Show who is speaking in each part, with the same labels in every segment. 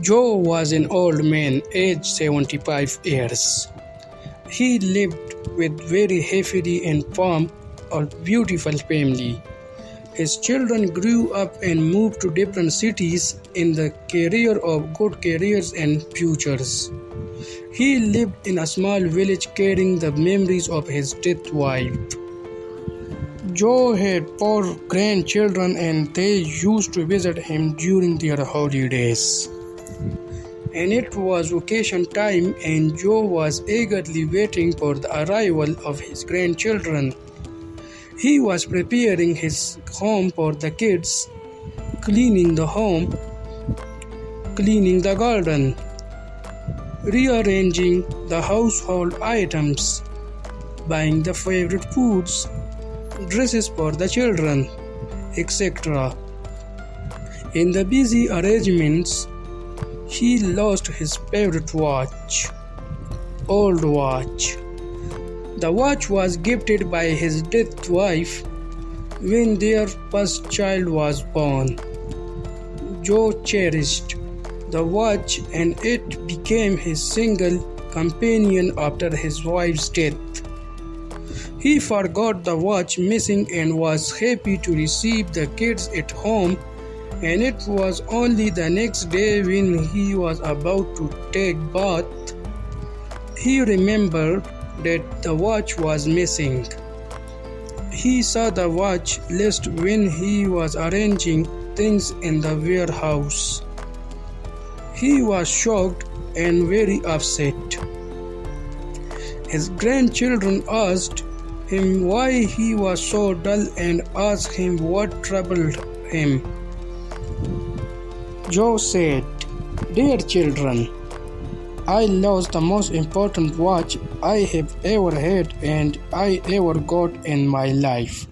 Speaker 1: Joe was an old man, aged 75 years. He lived with very happy and warm, a beautiful family. His children grew up and moved to different cities in the career of good careers and futures. He lived in a small village carrying the memories of his dead wife. Joe had four grandchildren and they used to visit him during their holidays. And it was vacation time and Joe was eagerly waiting for the arrival of his grandchildren. He was preparing his home for the kids, cleaning the home, cleaning the garden, rearranging the household items, buying the favorite foods, dresses for the children, etc. In the busy arrangements, he lost his favorite watch, old watch. The watch was gifted by his dead wife when their first child was born. Joe cherished the watch and it became his single companion after his wife's death. He forgot the watch missing and was happy to receive the kids at home, and it was only the next day when he was about to take bath he remembered that the watch was missing. He saw the watch list when he was arranging things in the warehouse. He was shocked and very upset. His grandchildren asked him why he was so dull and asked him what troubled him. Joe said, "Dear children, I lost the most important watch I have ever had and I ever got in my life.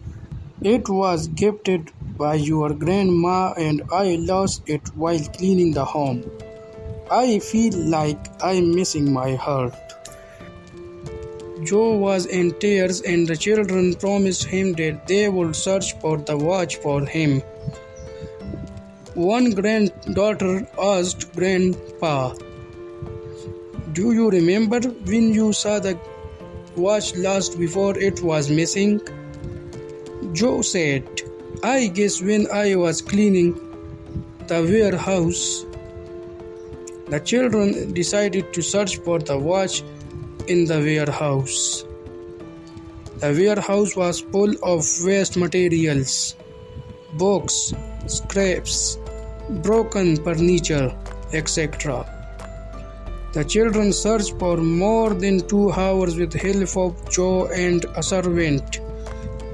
Speaker 1: It was gifted by your grandma and I lost it while cleaning the home. I feel like I'm missing my heart." Joe was in tears and the children promised him that they would search for the watch for him. One granddaughter asked Grandpa, "Do you remember when you saw the watch last before it was missing?" Joe said, "I guess when I was cleaning the warehouse." The children decided to search for the watch in the warehouse. The warehouse was full of waste materials, books, scraps, broken furniture, etc. The children searched for more than 2 hours with help of Joe and a servant,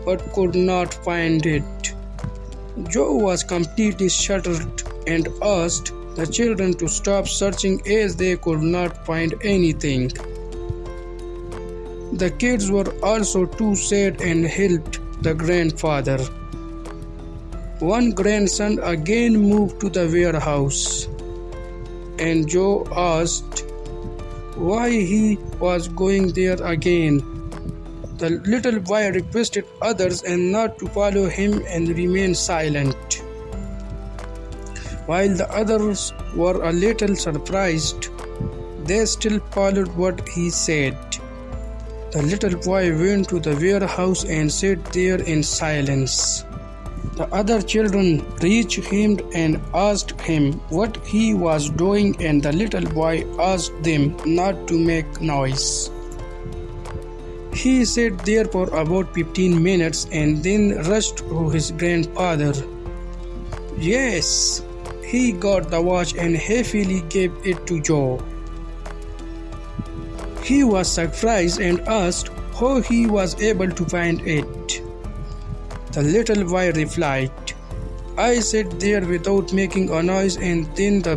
Speaker 1: but could not find it. Joe was completely shattered and asked the children to stop searching as they could not find anything. The kids were also too sad and helped the grandfather. One grandson again moved to the warehouse, and Joe asked why he was going there again. The little boy requested others and not to follow him and remain silent. While the others were a little surprised, they still followed what he said. The little boy went to the warehouse and sat there in silence. The other children reached him and asked him what he was doing, and the little boy asked them not to make noise. He sat there for about 15 minutes and then rushed to his grandfather. Yes, he got the watch and happily gave it to Joe. He was surprised and asked how he was able to find it. The little boy replied, "I sat there without making a noise and then the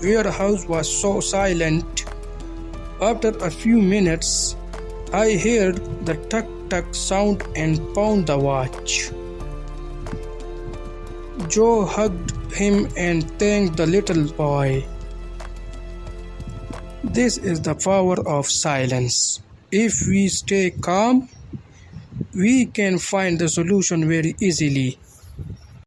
Speaker 1: warehouse was so silent. After a few minutes, I heard the tuck-tuck sound and found the watch." Joe hugged him and thanked the little boy. This is the power of silence. If we stay calm, we can find the solution very easily.